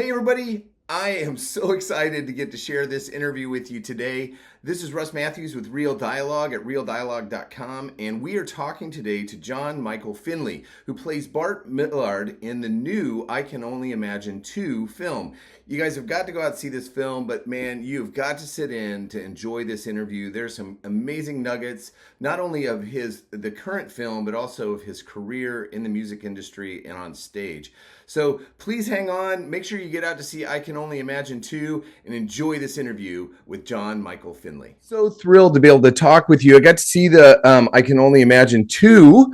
Hey, everybody. I am so excited to get to share this interview with you today. This is Russ Matthews with Real Dialogue at realdialogue.com, and we are talking today to John Michael Finley, who plays Bart Millard in the new I Can Only Imagine 2 film. You guys have got to go out and see this film, but man, you've got to sit in to enjoy this interview. There's some amazing nuggets, not only of the current film, but also of his career in the music industry and on stage. So please hang on. Make sure you get out to see I Can Only Imagine 2 and enjoy this interview with John Michael Finley. So thrilled to be able to talk with you. I got to see the I Can Only Imagine 2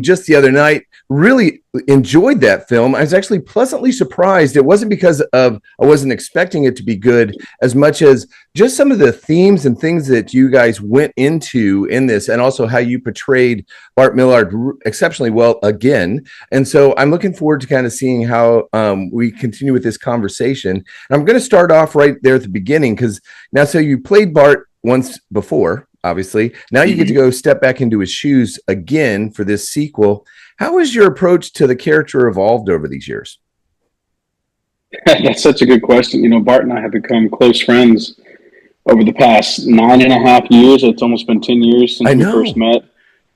just the other night. Really enjoyed that film. I was actually pleasantly surprised. It wasn't because of I wasn't expecting it to be good as much as just some of the themes and things that you guys went into in this, and also how you portrayed Bart Millard exceptionally well again. And so I'm looking forward to kind of seeing how we continue with this conversation. And I'm going to start off right there at the beginning, because now, so you played Bart once before, obviously. Now you get to go step back into his shoes again for this sequel. How has your approach to the character evolved over these years? That's such a good question. You know, Bart and I have become close friends over the past 9.5 years. It's almost been 10 years since we first met,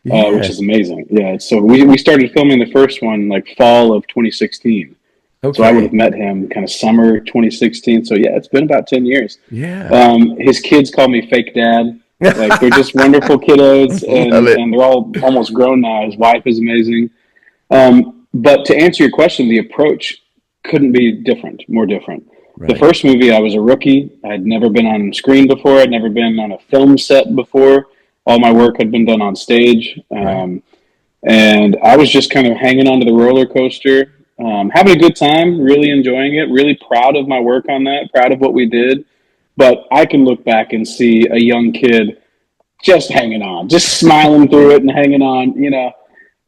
which is amazing. Yeah. So we started filming the first one like fall of 2016. Okay. So I would have met him kind of summer 2016. So yeah, it's been about 10 years. Yeah. His kids call me fake dad. Like, they're just wonderful kiddos, and they're all almost grown now. His wife is amazing. But to answer your question, the approach couldn't be more different. Right. The first movie, I was a rookie. I'd never been on screen before. I'd never been on a film set before. All my work had been done on stage. Right. And I was just kind of hanging onto the roller coaster, having a good time, really enjoying it, really proud of my work on that, proud of what we did. But I can look back and see a young kid just hanging on, just smiling through it and hanging on, you know.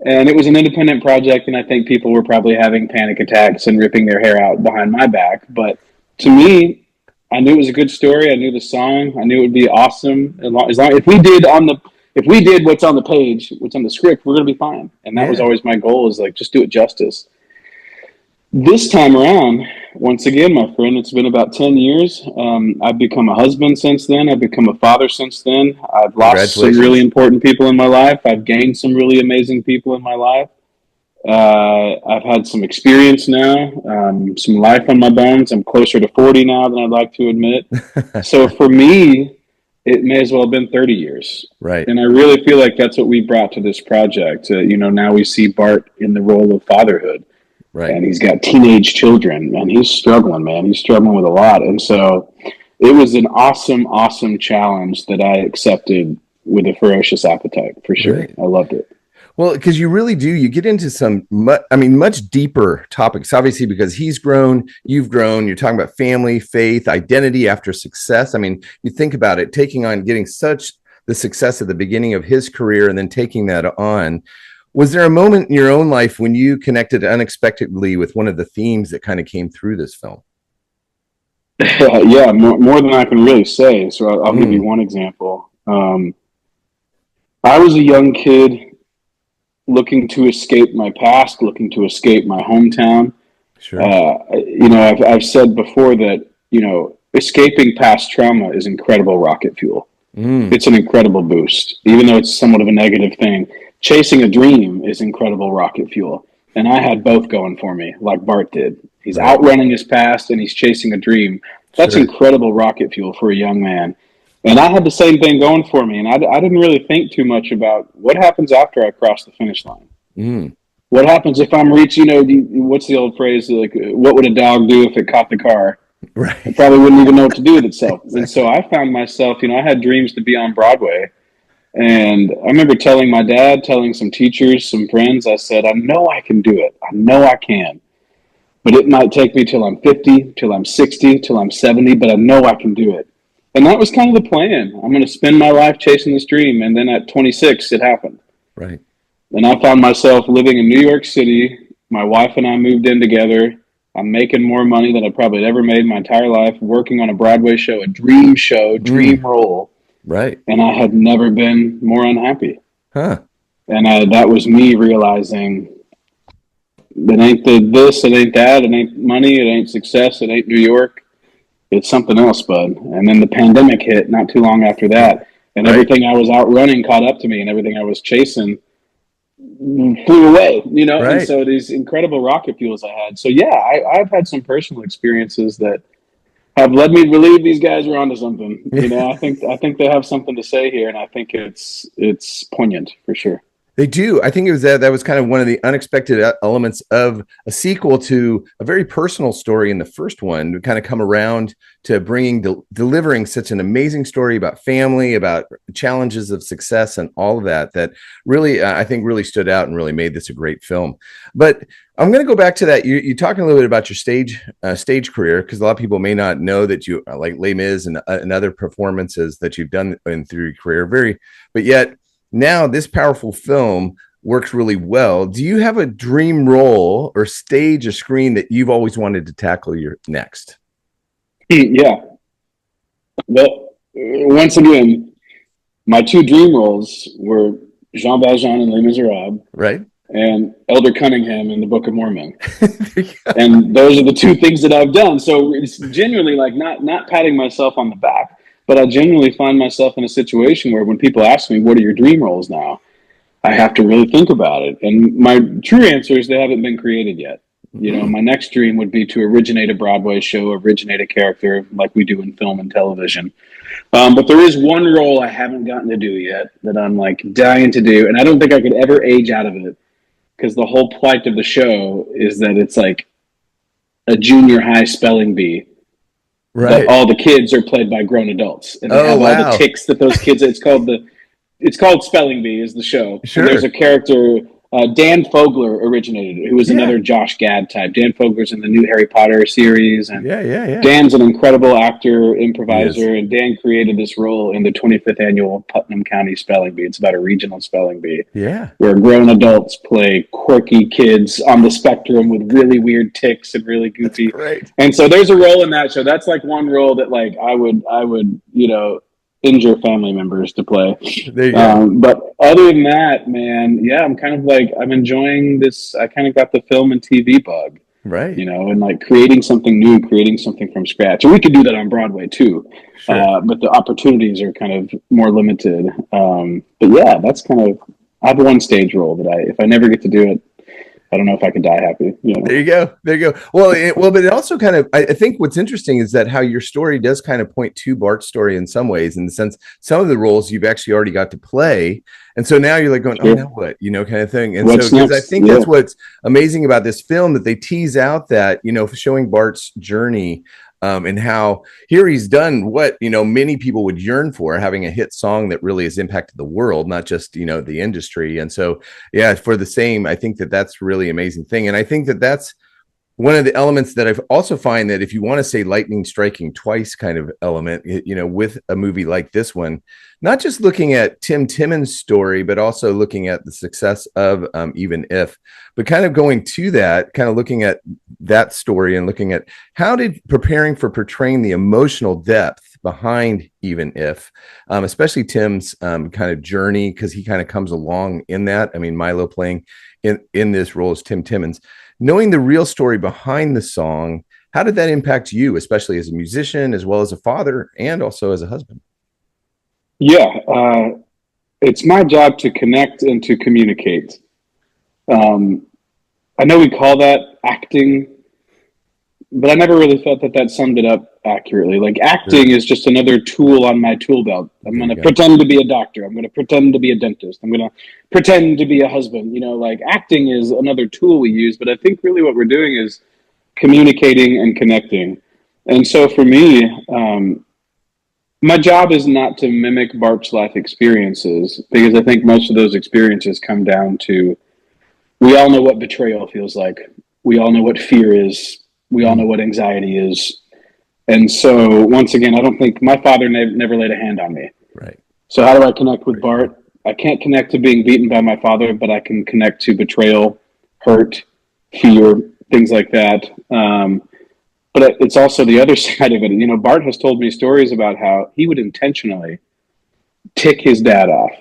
And it was an independent project, and I think people were probably having panic attacks and ripping their hair out behind my back. But to me, I knew it was a good story. I knew the song. I knew it would be awesome. If we did what's on the page, what's on the script, we're gonna be fine. And that was always my goal, is like, just do it justice. This time around, once again, my friend, it's been about 10 years. I've become a husband since then. I've become a father since then. I've lost some really important people in my life. I've gained some really amazing people in my life. I've had some experience now, some life on my bones. I'm closer to 40 now than I'd like to admit. So for me, it may as well have been 30 years. Right. And I really feel like that's what we brought to this project. Now we see Bart in the role of fatherhood. Right. And he's got teenage children, and he's struggling, man. He's struggling with a lot. And so it was an awesome, awesome challenge that I accepted with a ferocious appetite, for sure. Right. I loved it. Well, because you really do. You get into some, much deeper topics, obviously, because he's grown, you've grown. You're talking about family, faith, identity after success. I mean, you think about it, getting such the success at the beginning of his career and then taking that on. Was there a moment in your own life when you connected unexpectedly with one of the themes that kind of came through this film? Yeah, more than I can really say. So I'll give you one example. I was a young kid looking to escape my past, looking to escape my hometown. Sure. I've said before that, escaping past trauma is incredible rocket fuel. It's an incredible boost, even though it's somewhat of a negative thing. Chasing a dream is incredible rocket fuel. And I had both going for me, like Bart did. He's outrunning his past and he's chasing a dream. That's incredible rocket fuel for a young man. And I had the same thing going for me. And I didn't really think too much about what happens after I cross the finish line. What happens if I'm reaching, what's the old phrase? Like, what would a dog do if it caught the car? Right. It probably wouldn't even know what to do with itself. Exactly. And so I found myself, I had dreams to be on Broadway. And I remember telling my dad, telling some teachers, some friends, I said, I know I can do it. I know I can. But it might take me till I'm 50, till I'm 60, till I'm 70, but I know I can do it. And that was kind of the plan. I'm going to spend my life chasing this dream. And then at 26, it happened. Right. And I found myself living in New York City. My wife and I moved in together. I'm making more money than I probably had ever made in my entire life, working on a Broadway show, a dream show, dream role. Right. And I had never been more unhappy. Huh. And that was me realizing It ain't this, it ain't that, it ain't money, it ain't success, it ain't New York. It's something else, bud. And then the pandemic hit not too long after that, and everything I was out running caught up to me, and everything I was chasing flew away, And so these incredible rocket fuels I had. So yeah, I've had some personal experiences that have led me to believe these guys are onto something. I think they have something to say here, and I think it's poignant for sure. They do. I think it was that was kind of one of the unexpected elements of a sequel to a very personal story in the first one, to kind of come around to delivering such an amazing story about family, about challenges of success and all of that really, I think really stood out and really made this a great film. But I'm going to go back to that. You're talking a little bit about your stage career, because a lot of people may not know that you like Les Mis and other performances that you've done through your career. But yet, now this powerful film works really well. Do you have a dream role or stage or screen that you've always wanted to tackle your next? Yeah. Well, once again, my two dream roles were Jean Valjean in Les Miserables, right, and Elder Cunningham in the Book of Mormon. And those are the two things that I've done. So it's genuinely like not patting myself on the back, but I genuinely find myself in a situation where when people ask me, what are your dream roles now? I have to really think about it. And my true answer is they haven't been created yet. My next dream would be to originate a Broadway show, originate a character like we do in film and television. But there is one role I haven't gotten to do yet that I'm like dying to do. And I don't think I could ever age out of it, because the whole plight of the show is that it's like a junior high spelling bee. Right. But all the kids are played by grown adults, and they have all the tics that those kids. It's called Spelling Bee is the show. Sure. And there's a character, Dan Fogler originated it, who was another Josh Gad type. Dan Fogler's in the new Harry Potter series, and Dan's an incredible actor, improviser, and Dan created this role in the 25th annual Putnam County Spelling Bee. It's about a regional spelling bee, where grown adults play quirky kids on the spectrum with really weird tics and really goofy. And so there's a role in that show. That's like one role that like I would injure family members to play. There you go. But other than that, man, I'm kind of like, I'm enjoying this. I kind of got the film and TV bug, right? And like creating something new, creating something from scratch. And we could do that on Broadway too. Sure. But the opportunities are kind of more limited. But yeah, that's kind of, I have one stage role that if I never get to do it, I don't know if I could die happy. There you go. Well, but it also kind of, I think what's interesting is that how your story does kind of point to Bart's story in some ways, in the sense some of the roles you've actually already got to play. And so now you're like going, oh, now what, kind of thing. And what's so, because I think that's what's amazing about this film, that they tease out that, showing Bart's journey, and how here he's done what, many people would yearn for, having a hit song that really has impacted the world, not just, the industry. And so, for the same, I think that that's really amazing thing. And I think that that's one of the elements that I also find that if you want to say lightning striking twice kind of element, with a movie like this one, not just looking at Tim Timmons' story, but also looking at the success of Even If, but kind of going to that, kind of looking at that story and looking at how did preparing for portraying the emotional depth behind Even If, especially Tim's kind of journey, because he kind of comes along in that. I mean, Milo playing in this role as Tim Timmons. Knowing the real story behind the song, how did that impact you, especially as a musician, as well as a father, and also as a husband? Yeah, it's my job to connect and to communicate. I know we call that acting, but I never really felt that summed it up accurately. Like acting is just another tool on my tool belt. I'm going to pretend to be a doctor. I'm going to pretend to be a dentist. I'm going to pretend to be a husband. Like acting is another tool we use, but I think really what we're doing is communicating and connecting. And so for me, my job is not to mimic Bart's life experiences, because I think most of those experiences come down to, we all know what betrayal feels like. We all know what fear is. We all know what anxiety is. And so once again, I don't think my father never laid a hand on me. Right. So how do I connect with Bart? I can't connect to being beaten by my father, but I can connect to betrayal, hurt, fear, things like that. But it's also the other side of it. Bart has told me stories about how he would intentionally tick his dad off,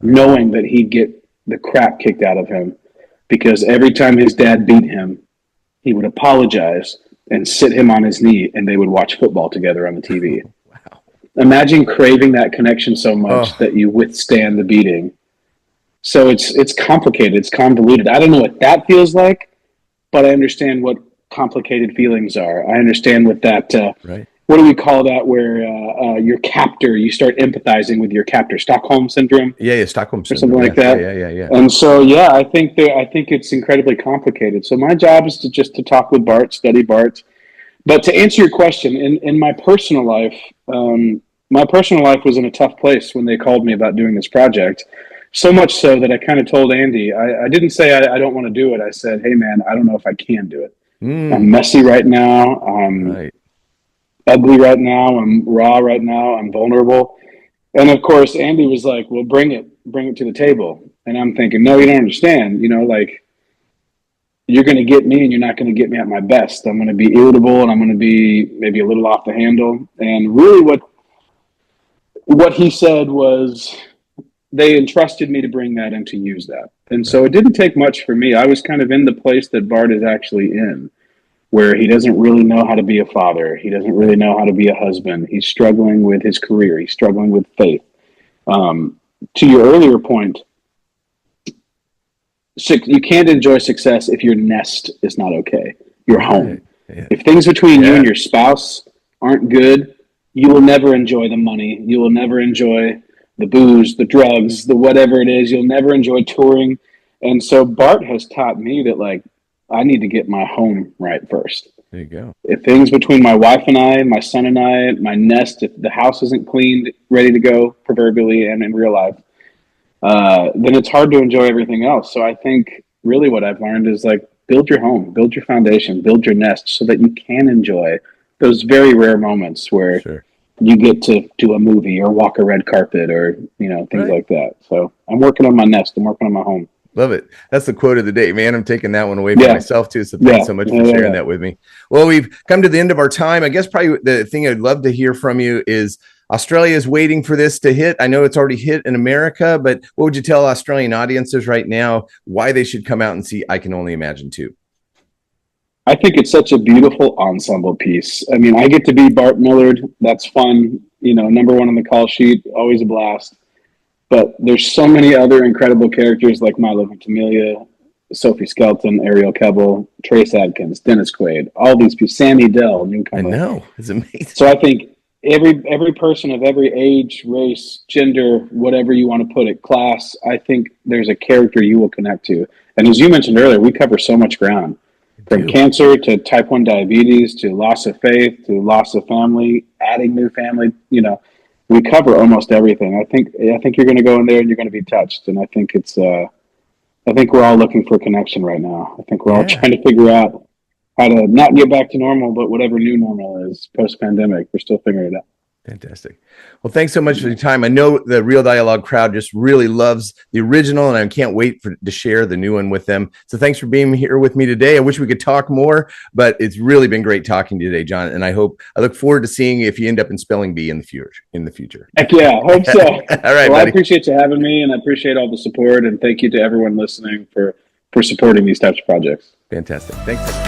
knowing that he'd get the crap kicked out of him. because every time his dad beat him, he would apologize and sit him on his knee, and they would watch football together on the TV. Wow. Imagine craving that connection so much that you withstand the beating. So it's complicated. It's convoluted. I don't know what that feels like, but I understand what complicated feelings are. I understand what that, right. What do we call that, where your captor, you start empathizing with your captor, Stockholm syndrome? Yeah, Stockholm syndrome. Or something like that. Yeah. And so, yeah, I think it's incredibly complicated. So my job is to talk with Bart, study Bart. But to answer your question, in my personal life was in a tough place when they called me about doing this project. So much so that I kind of told Andy, I didn't say I don't want to do it. I said, hey, man, I don't know if I can do it. I'm messy right now. I'm ugly right now. I'm raw right now. I'm vulnerable. And of course, Andy was like, well, bring it to the table. And I'm thinking, no, you don't understand. Like, you're going to get me and you're not going to get me at my best. I'm going to be irritable and I'm going to be maybe a little off the handle. And really what he said was, they entrusted me to bring that and to use that. And so it didn't take much for me. I was kind of in the place that Bart is actually in, where he doesn't really know how to be a father. He doesn't really know how to be a husband. He's struggling with his career. He's struggling with faith. To your earlier point, you can't enjoy success if your nest is not okay, your home. Yeah. If things between you and your spouse aren't good, you will never enjoy the money. You will never enjoy the booze, the drugs, the whatever it is. You'll never enjoy touring. And so Bart has taught me that, like, I need to get my home right first. There you go. If things between my wife and I, my son and I, my nest, if the house isn't cleaned, ready to go, proverbially and in real life, then it's hard to enjoy everything else. So I think really what I've learned is, like, build your home, build your foundation, build your nest so that you can enjoy those very rare moments where you get to do a movie or walk a red carpet or, things like that. So I'm working on my nest. I'm working on my home. Love it. That's the quote of the day, man. I'm taking that one away from myself too. So thanks so much for sharing that with me. Well, we've come to the end of our time. I guess probably the thing I'd love to hear from you is Australia is waiting for this to hit. I know it's already hit in America, but what would you tell Australian audiences right now why they should come out and see I Can Only Imagine 2? I think it's such a beautiful ensemble piece. I mean, I get to be Bart Millard. That's fun. Number one on the call sheet, always a blast. But there's so many other incredible characters like Milo Ventimiglia, Sophie Skelton, Ariel Kebbel, Trace Adkins, Dennis Quaid, all these people, Sammy Dell, newcomer. I know. It's amazing. So I think every person of every age, race, gender, whatever you want to put it, class, I think there's a character you will connect to. And as you mentioned earlier, we cover so much ground. From cancer to type 1 diabetes to loss of faith to loss of family, adding new family, we cover almost everything. I think you're going to go in there and you're going to be touched. And I think I think we're all looking for a connection right now. I think we're all trying to figure out how to not get back to normal, but whatever new normal is post-pandemic, we're still figuring it out. Fantastic. Well, thanks so much for your time. I know the Real Dialogue crowd just really loves the original, and I can't wait to share the new one with them. So thanks for being here with me today. I wish we could talk more, but it's really been great talking to you today, John. And I look forward to seeing if you end up in Spelling Bee in the future. Heck yeah, I hope so. All right, well, buddy. I appreciate you having me, and I appreciate all the support. And thank you to everyone listening for supporting these types of projects. Fantastic. Thanks.